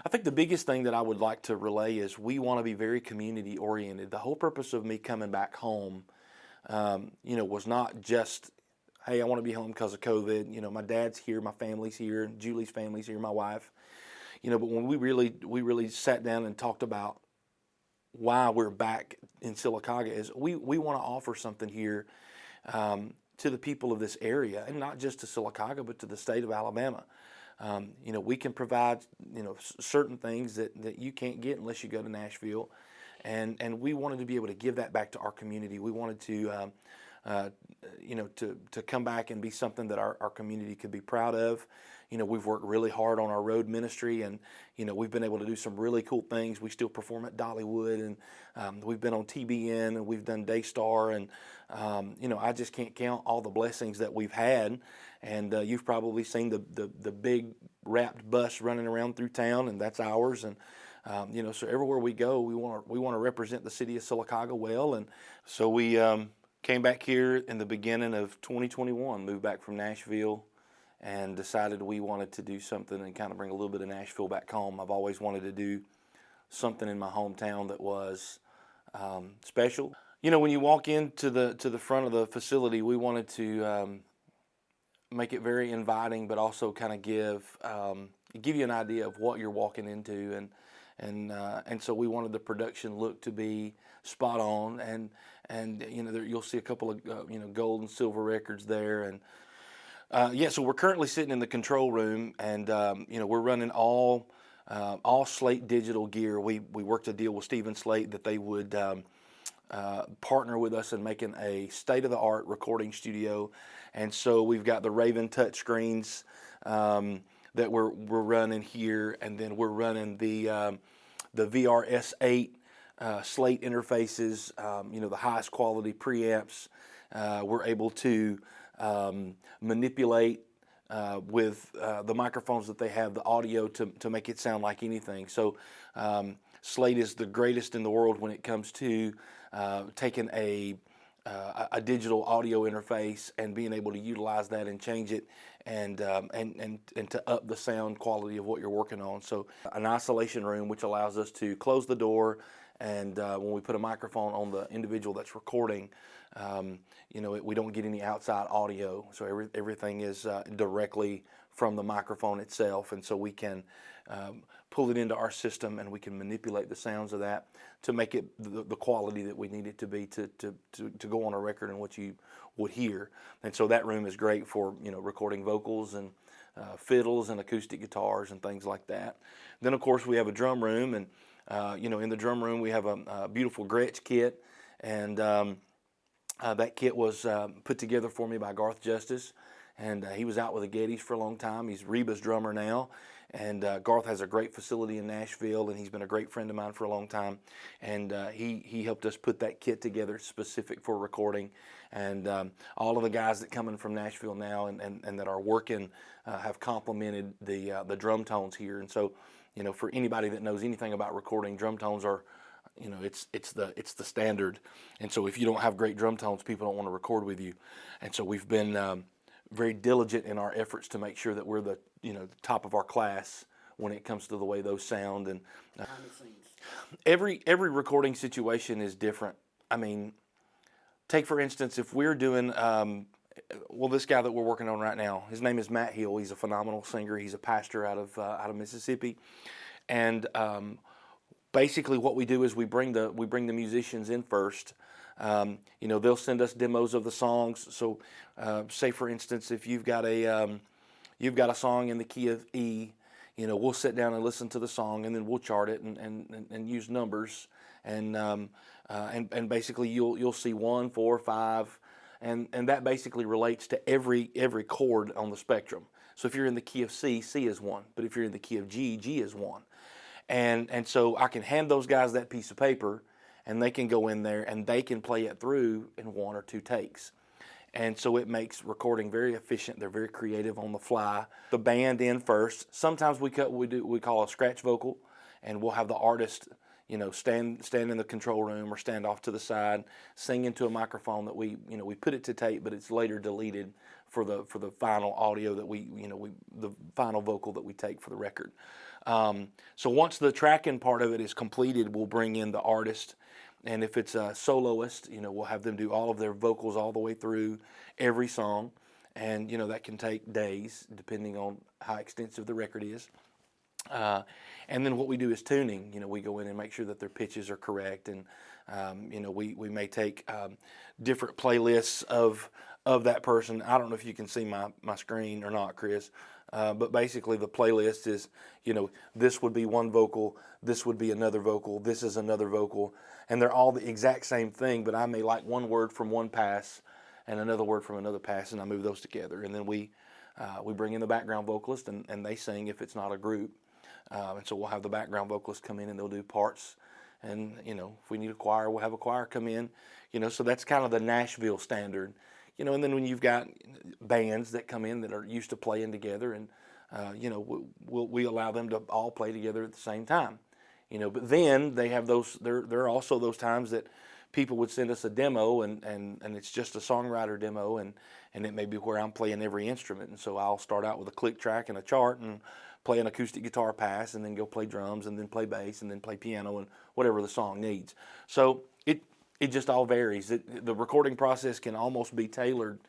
I think the biggest thing that I would like to relay is we want to be very community oriented. The whole purpose of me coming back home, was not just, hey, I want to be home because of COVID. My dad's here, my family's here, Julie's family's here, my wife. But when we really sat down and talked about why we're back in Sylacauga is we want to offer something here to the people of this area, and not just to Sylacauga, but to the state of Alabama. We can provide, certain things that you can't get unless you go to Nashville. And we wanted to be able to give that back to our community. We wanted to, to come back and be something that our community could be proud of. We've worked really hard on our road ministry, and, we've been able to do some really cool things. We still perform at Dollywood, and we've been on TBN, and we've done Daystar, and, I just can't count all the blessings that we've had. And you've probably seen the big wrapped bus running around through town, and that's ours. And so everywhere we go, we want to represent the city of Sylacauga well. And so we came back here in the beginning of 2021, moved back from Nashville, and decided we wanted to do something and kind of bring a little bit of Nashville back home. I've always wanted to do something in my hometown that was special. When you walk into the front of the facility, we wanted to make it very inviting, but also kind of give you an idea of what you're walking into, and so we wanted the production look to be spot on, and you'll see a couple of gold and silver records there, and so we're currently sitting in the control room, and we're running all Slate digital gear. We worked a deal with Stephen Slate that they would partner with us in making a state-of-the-art recording studio. And so we've got the Raven touch screens that we're running here, and then we're running the VRS8 Slate interfaces, the highest quality preamps. We're able to manipulate with the microphones that they have, the audio to make it sound like anything. So Slate is the greatest in the world when it comes to taking a digital audio interface and being able to utilize that and change it and to up the sound quality of what you're working on. So an isolation room, which allows us to close the door, and when we put a microphone on the individual that's recording, we don't get any outside audio. So everything is directly from the microphone itself, and so we can pull it into our system, and we can manipulate the sounds of that to make it the quality that we need it to be to go on a record and what you would hear. And so that room is great for recording vocals and fiddles and acoustic guitars and things like that. Then of course we have a drum room, and in the drum room we have a beautiful Gretsch kit, and that kit was put together for me by Garth Justice, and he was out with the Gettys for a long time. He's Reba's drummer now, and Garth has a great facility in Nashville, and he's been a great friend of mine for a long time, and he helped us put that kit together specific for recording. And all of the guys that come in from Nashville now and that are working have complimented the drum tones here. And so for anybody that knows anything about recording, drum tones are it's the standard. And so if you don't have great drum tones, people don't want to record with you. And so we've been very diligent in our efforts to make sure that we're the top of our class when it comes to the way those sound. And every recording situation is different. I mean, take for instance, if we're doing this guy that we're working on right now, his name is Matt Hill. He's a phenomenal singer. He's a pastor out of Mississippi, and basically what we do is we bring the musicians in first. They'll send us demos of the songs. So say for instance, if you've got a song in the key of E, we'll sit down and listen to the song, and then we'll chart it and use numbers, and basically you'll see 1, 4, 5, and that basically relates to every chord on the spectrum. So if you're in the key of C, C is 1, but if you're in the key of G, G is 1. And so I can hand those guys that piece of paper, and they can go in there and they can play it through in 1 or 2 takes. And so it makes recording very efficient. They're very creative on the fly. The band in first. Sometimes we call a scratch vocal, and we'll have the artist, stand in the control room or stand off to the side, sing into a microphone that we put it to tape, but it's later deleted for the final audio that the final vocal that we take for the record. So once the tracking part of it is completed, we'll bring in the artist. And if it's a soloist, we'll have them do all of their vocals all the way through every song. And, that can take days depending on how extensive the record is. And then what we do is tuning. We go in and make sure that their pitches are correct. And, we may take different playlists of that person. I don't know if you can see my screen or not, Chris. But basically the playlist is, this would be one vocal, this would be another vocal, this is another vocal, and they're all the exact same thing, but I may like one word from one pass and another word from another pass, and I move those together. And then we bring in the background vocalist, and they sing if it's not a group. And so we'll have the background vocalist come in, and they'll do parts. And, if we need a choir, we'll have a choir come in. So that's kind of the Nashville standard. And then when you've got bands that come in that are used to playing together, and we allow them to all play together at the same time. But then they have those. There are also those times that people would send us a demo, and it's just a songwriter demo, and it may be where I'm playing every instrument. And so I'll start out with a click track and a chart, and play an acoustic guitar pass, and then go play drums, and then play bass, and then play piano, and whatever the song needs. So it just all varies. The recording process can almost be tailored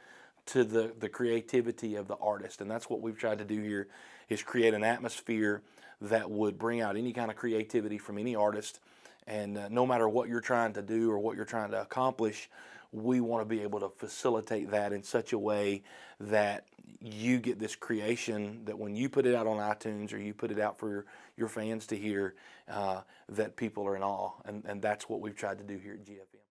to the creativity of the artist, and that's what we've tried to do here, is create an atmosphere that would bring out any kind of creativity from any artist. And no matter what you're trying to do or what you're trying to accomplish, we want to be able to facilitate that in such a way that you get this creation that when you put it out on iTunes or you put it out for your fans to hear, that people are in awe. And that's what we've tried to do here at GFM.